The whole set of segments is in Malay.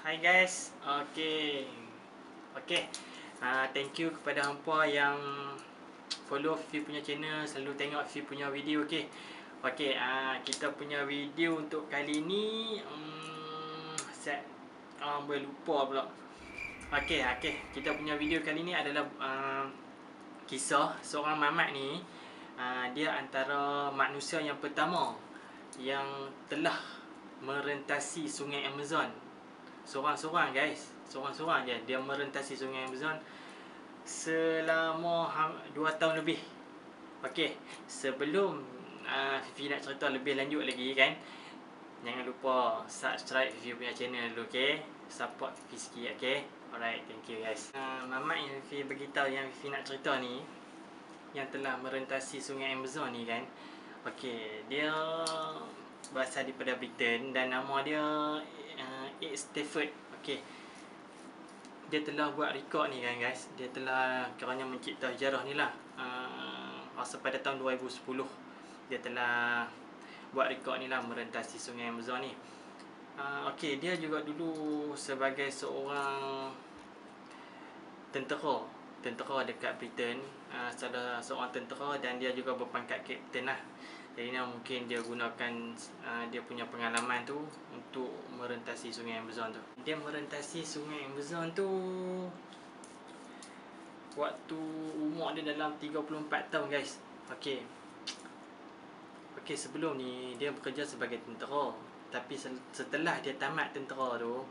Hai guys. Okey. Thank you kepada hangpa yang follow Fifi punya channel, selalu tengok Fifi punya video. Okey, kita punya video untuk kali ni set boleh lupa pula. Okey, kita punya video kali ni adalah kisah seorang mamat ni. Dia antara manusia yang pertama yang telah merentasi sungai Amazon. Seorang-seorang guys, seorang-seorang je dia merentasi sungai Amazon selama 2 tahun lebih. Okey, sebelum Fifi nak cerita lebih lanjut lagi kan, jangan lupa subscribe Fifi punya channel dulu, okey. Support Fifi sikit, okey. Alright, thank you guys. Mamat yang Fifi beritahu yang Fifi nak cerita ni, yang telah merentasi sungai Amazon ni kan. Okey, dia berasal daripada Britain dan nama dia Ed Stafford. Okey, dia telah buat rekod ni kan guys. Dia telah kerana mencipta sejarah ni lah. Masa pada tahun 2010 dia telah buat rekod ni lah, merentasi sungai Amazon ni. Okey, dia juga dulu sebagai seorang tentera dekat Britain, salah seorang tentera, dan dia juga berpangkat kapten lah. Jadi mungkin dia gunakan dia punya pengalaman tu untuk merentasi sungai Amazon tu. Dia merentasi sungai Amazon tu waktu umur dia dalam 34 tahun guys. Okey, sebelum ni dia bekerja sebagai tentera. Tapi setelah dia tamat tentera tu,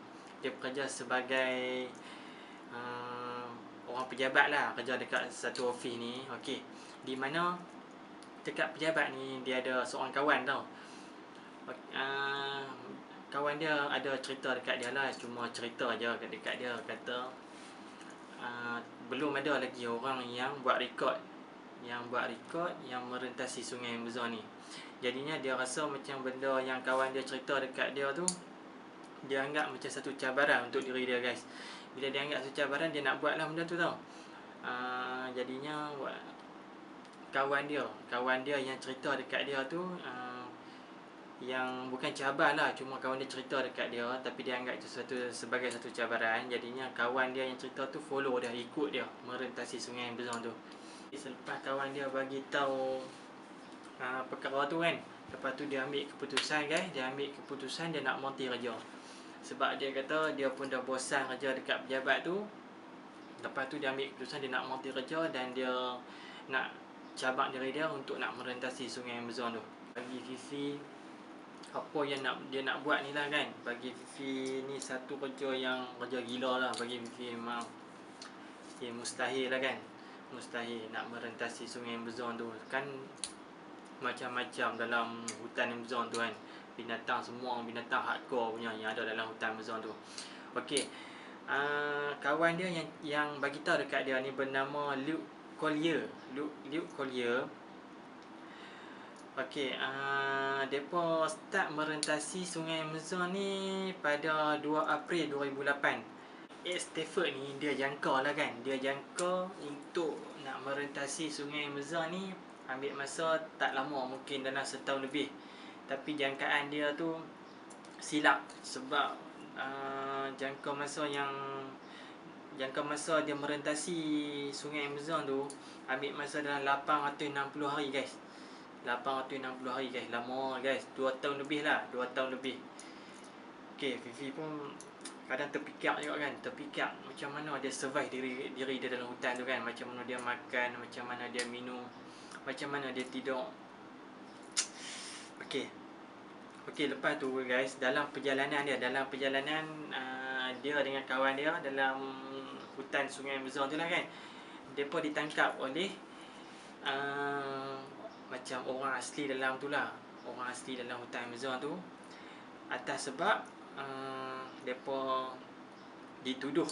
dia bekerja sebagai orang pejabat lah, kerja dekat satu ofis ni. Okey, di mana dekat pejabat ni dia ada seorang kawan tau. Kawan dia ada cerita dekat dia lah, cuma cerita je dekat dia, kata belum ada lagi orang yang buat rekod yang merentasi sungai Amazon ni. Jadinya dia rasa macam benda yang kawan dia cerita dekat dia tu, dia anggap macam satu cabaran untuk diri dia guys. Bila dia anggap satu cabaran, dia nak buat lah benda tu tau. Jadinya kawan dia yang cerita dekat dia tu, yang bukan cabar lah, cuma kawan dia cerita dekat dia, tapi dia anggap itu sebagai satu cabaran. Jadinya kawan dia yang cerita tu follow dia, ikut dia merentasi sungai Amazon tu. Selepas kawan dia bagi tahu perkara tu kan, lepas tu dia ambil keputusan guys. Dia ambil keputusan dia nak berhenti kerja. Sebab dia kata dia pun dah bosan kerja dekat pejabat tu. Lepas tu dia ambil keputusan dia nak berhenti kerja, dan dia nak cabak diri dia untuk nak merentasi sungai Amazon tu. Bagi Fifi, apa yang dia nak buat ni lah kan, bagi Fifi ni satu kerja gila lah. Bagi Fifi memang mustahil lah kan. Mustahil nak merentasi sungai Amazon tu kan. Macam-macam dalam hutan Amazon tu kan, binatang, semua binatang hardcore punya yang ada dalam hutan Amazon tu. Okey, kawan dia yang bagi tahu dekat dia ni bernama Luke Collier. Okey, depa start merentasi sungai Amazon ni pada 2 April 2008. Ed Stafford ni dia jangka lah kan. Dia jangka untuk nak merentasi sungai Amazon ni ambil masa tak lama, mungkin dalam setahun lebih. Tapi jangkaan dia tu silap, sebab jangka masa dia merentasi sungai Amazon tu ambil masa dalam 860 hari guys. 860 hari guys, lama guys. 2 tahun lebih lah, 2 tahun lebih. Okey, Fifi pun kadang terfikir juga kan, macam mana dia survive diri dia dalam hutan tu kan. Macam mana dia makan, macam mana dia minum, macam mana dia tidur. Okey, lepas tu guys, dalam perjalanan dia dengan kawan dia dalam hutan sungai Amazon tu lah kan, mereka ditangkap oleh macam orang asli dalam tu lah, orang asli dalam hutan Amazon tu, atas sebab mereka dituduh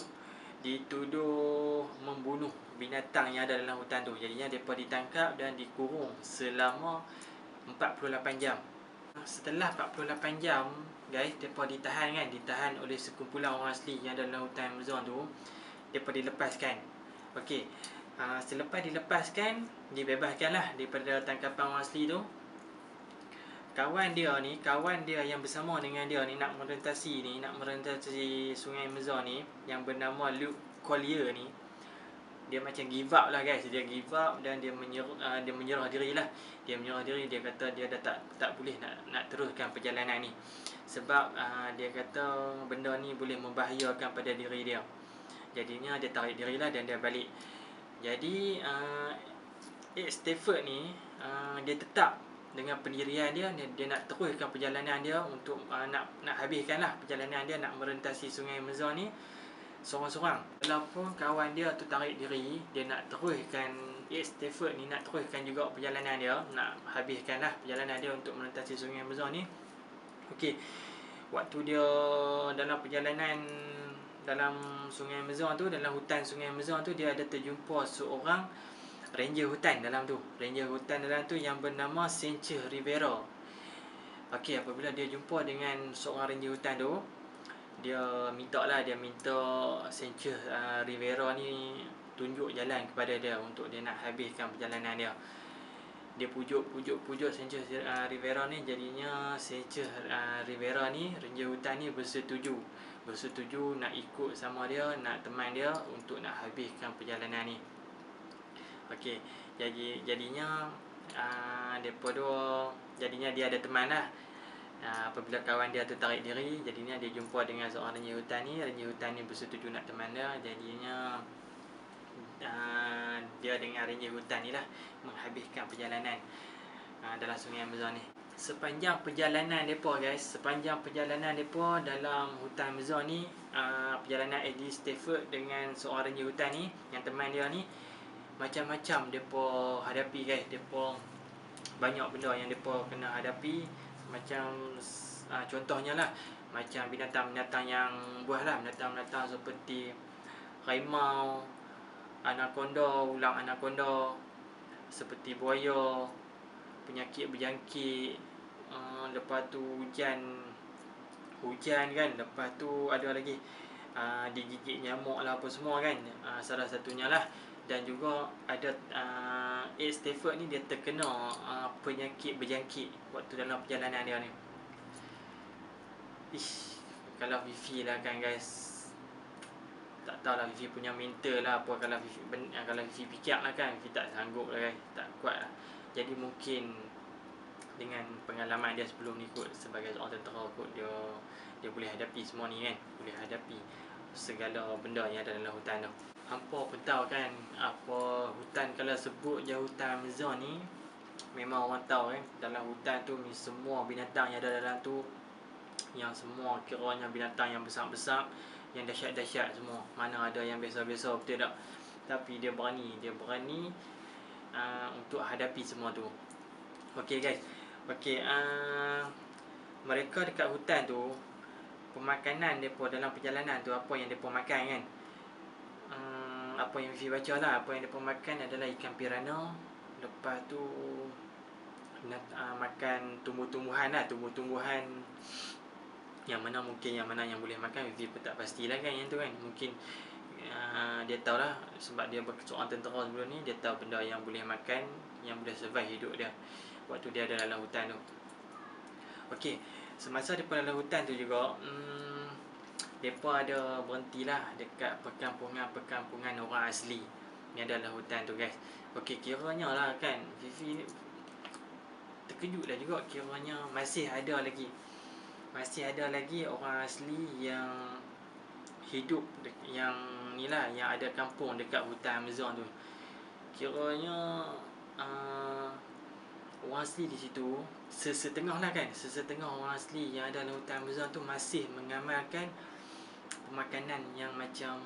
membunuh binatang yang ada dalam hutan tu. Jadinya mereka ditangkap dan dikurung selama 48 jam. Setelah 48 jam guys, mereka ditahan oleh sekumpulan orang asli yang ada dalam hutan Amazon tu. Mereka dilepaskan. Okey, selepas dilepaskan, dibebaskan lah daripada tangkapan orang asli tu. kawan dia yang bersama dengan dia ni nak merentasi Sungai Amazon ni, yang bernama Luke Collier ni, dia macam give up lah guys. Dia give up dan dia menyerah diri lah. Dia kata dia dah tak boleh nak teruskan perjalanan ni, sebab dia kata benda ni boleh membahayakan pada diri dia. Jadinya dia tarik diri lah dan dia balik. Jadi Ed Stafford ni dia tetap dengan pendirian dia nak teruskan perjalanan dia untuk nak habiskan lah perjalanan dia, nak merentasi Sungai Amazon ni seorang-seorang. Walaupun kawan dia tu tarik diri, dia nak teruskan, Ed Stafford ni nak teruskan juga perjalanan dia, nak habiskan lah perjalanan dia untuk merentasi Sungai Amazon ni. Okey, waktu dia dalam perjalanan dalam Sungai Amazon tu, dalam hutan Sungai Amazon tu, dia ada terjumpa seorang ranger hutan dalam tu. Yang bernama Sanchez Rivera. Okey, apabila dia jumpa dengan seorang ranger hutan tu, dia minta Sanchez Rivera ni tunjuk jalan kepada dia untuk dia nak habiskan perjalanan dia. Dia pujuk Sanchez Rivera ni. Jadinya Sanchez Rivera ni, ranger hutan ni, bersetuju nak ikut sama dia, nak teman dia untuk nak habiskan perjalanan ni. Okey, jadinya dia ada teman lah. Apabila kawan dia tu tarik diri, jadinya dia jumpa dengan seorang ranger hutan ni bersetuju nak teman dia. Jadinya dia dengan ranger hutan ni lah menghabiskan perjalanan dalam Sungai Amazon ni. Sepanjang perjalanan mereka dalam hutan Amazon ni, perjalanan Ed Stafford dengan seorang ranger hutan ni, yang teman dia ni, macam-macam mereka hadapi guys. Mereka banyak benda yang mereka kena hadapi. Macam contohnya lah, macam binatang-binatang yang buas lah, binatang-binatang seperti harimau, ulang anaconda, seperti buaya, penyakit berjangkit, lepas tu hujan kan, lepas tu ada lagi digigit nyamuk lah apa semua kan, salah satunya lah. Dan juga ada Ed Stafford ni, dia terkena penyakit berjangkit waktu dalam perjalanan dia ni. Kalau Fifi lah kan guys, tak tahulah Fifi punya mental lah apa. Kalau Fifi fikir lah kan, Fifi tak sanggup lah guys, tak kuat lah. Jadi mungkin dengan pengalaman dia sebelum ni kot, sebagai seorang tentera kot, dia boleh hadapi semua ni kan, boleh hadapi segala benda yang ada dalam hutan tu. Hampa pun tahu kan, apa hutan, kalau sebut je hutan Amazon ni, memang orang tahu kan, dalam hutan tu semua binatang yang ada dalam tu, yang semua kiranya binatang yang besar-besar, yang dahsyat-dahsyat semua. Mana ada yang biasa-biasa, betul tak? Tapi dia berani untuk hadapi semua tu. Okey guys. Okey, mereka dekat hutan tu, pemakanan mereka dalam perjalanan tu, apa yang mereka makan kan, apa yang Fifi baca lah, apa yang mereka makan adalah ikan piranha. Lepas tu makan tumbuh-tumbuhan lah, tumbuh-tumbuhan yang mana yang boleh makan, Fifi pun tak pastilah kan yang tu kan. Mungkin dia tahulah, sebab dia seorang tentera sebelum ni, dia tahu benda yang boleh makan, yang boleh survive hidup dia waktu dia ada dalam hutan tu. Okey, semasa dia dalam hutan tu juga, mereka ada berhentilah dekat perkampungan orang asli yang ada dalam hutan tu guys. Okey, kiranya lah kan, Fifi terkejut lah juga, kiranya masih ada lagi orang asli yang hidup yang ni lah, yang ada kampung dekat hutan Amazon tu. Kiranya orang asli di situ, sesetengah orang asli yang ada dalam hutan Amazon tu masih mengamalkan pemakanan yang macam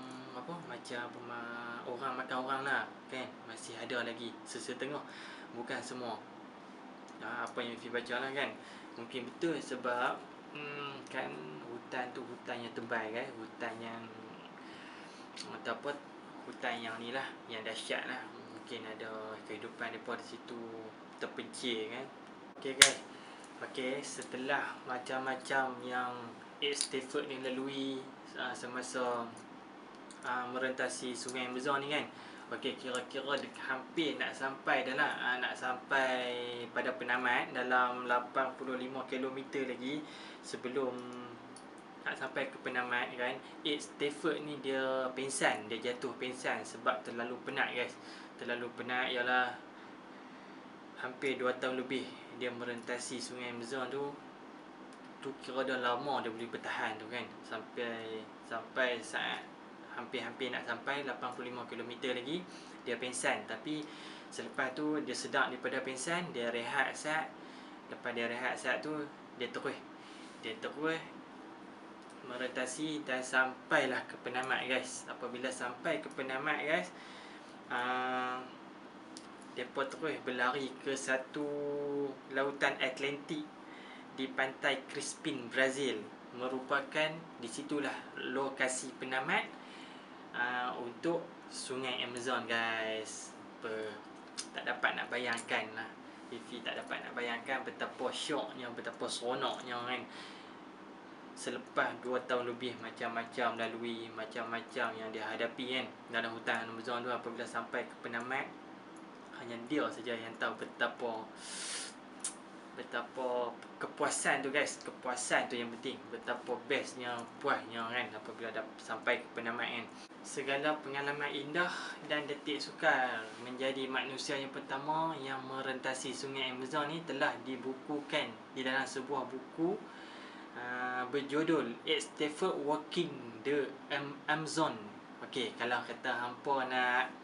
orang makan orang lah kan. Masih ada lagi sesetengah, bukan semua. Apa yang Fifi baca lah kan, mungkin betul sebab kan hutan tu hutan yang tebal kan, hutan yang hutan yang ni lah, yang dahsyat lah. Mungkin ada kehidupan mereka di situ terpencil kan. Okay guys, setelah macam-macam yang Ed Stafford ni lalui semasa merentasi Sungai Amazon ni kan. Okey, kira-kira hampir nak sampai dah lah. Nak sampai pada penamat dalam 85 kilometer lagi sebelum nak sampai ke penamat kan. Stafford ni dia pingsan, dia jatuh pingsan sebab terlalu penat guys. Terlalu penat ialah hampir 2 tahun lebih dia merentasi Sungai Amazon tu kira dah lama dia boleh bertahan tu kan. Sampai saat hampir-hampir nak sampai 85 kilometer lagi dia pingsan, tapi selepas tu dia sedar daripada pingsan, dia rehat sat. Lepas dia rehat sat tu dia terus merentasi dan sampailah ke penamat guys. Apabila sampai ke penamat guys, depa terus berlari ke satu lautan Atlantik di pantai Crispin, Brazil. Merupakan di situlah lokasi penamat untuk Sungai Amazon guys. Tak dapat nak bayangkan lah. Fifi tak dapat nak bayangkan betapa syoknya, betapa seronoknya kan. Selepas 2 tahun lebih macam-macam lalui, macam-macam yang dia hadapi kan dalam hutan Amazon tu, apabila sampai ke penamat, hanya dia saja yang tahu betapa kepuasan tu guys. Kepuasan tu yang penting. Betapa bestnya, puasnya kan apabila dah sampai ke penamat kan. Segala pengalaman indah dan detik sukar menjadi manusia yang pertama yang merentasi Sungai Amazon ni telah dibukukan di dalam sebuah buku berjudul It's Stafford Walking the Amazon. Okey, kalau kata hampa nak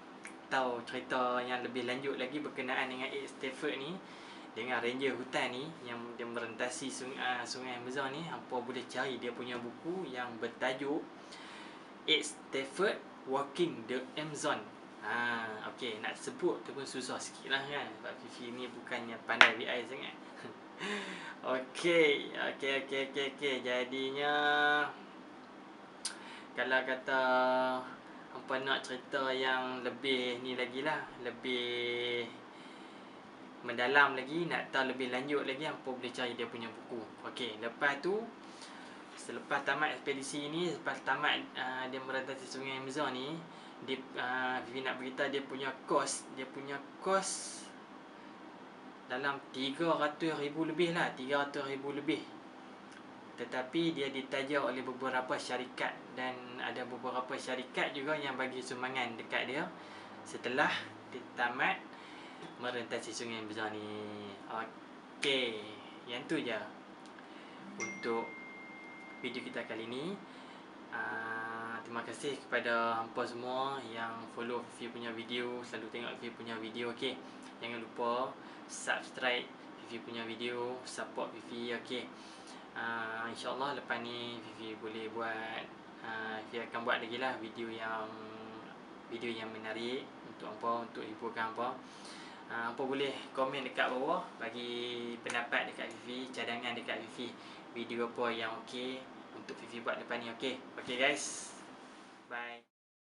tahu cerita yang lebih lanjut lagi berkenaan dengan It's Stafford ni, dengan ranger hutan ni yang dia merentasi Sungai Amazon ni, hampa boleh cari dia punya buku yang bertajuk It's Stafford Walking the Amazon. Okey, nak sebut tu pun susah sikit lah kan, sebab Fifi ni bukannya pandai BI sangat. Okey. Jadinya kalau kata hampa nak cerita yang lebih ni lagi lah, lebih mendalam lagi, nak tahu lebih lanjut lagi, hampa boleh cari dia punya buku. Okey, lepas tu selepas tamat ekspedisi ni, selepas tamat dia merentasi Sungai Amazon ni, Fifi nak beritahu dia punya kos dalam 300,000 lebih lah, 300,000 lebih. Tetapi dia ditaja oleh beberapa syarikat, dan ada beberapa syarikat juga yang bagi sumbangan dekat dia setelah ditamat merentasi Sungai Amazon ni. Okey, yang tu je untuk video kita kali ni. Terima kasih kepada hampa semua yang follow Fifi punya video, selalu tengok Fifi punya video. Okey, jangan lupa subscribe Fifi punya video, support Fifi. Okey, InsyaAllah lepas ni Fifi boleh buat, Fifi akan buat lagi lah video yang menarik untuk hampa, untuk hiburkan hampa. Hampa boleh komen dekat bawah, bagi pendapat dekat Fifi, cadangan dekat Fifi, video apa yang okey untuk Fifi buat lepas ni. Okey guys, bye.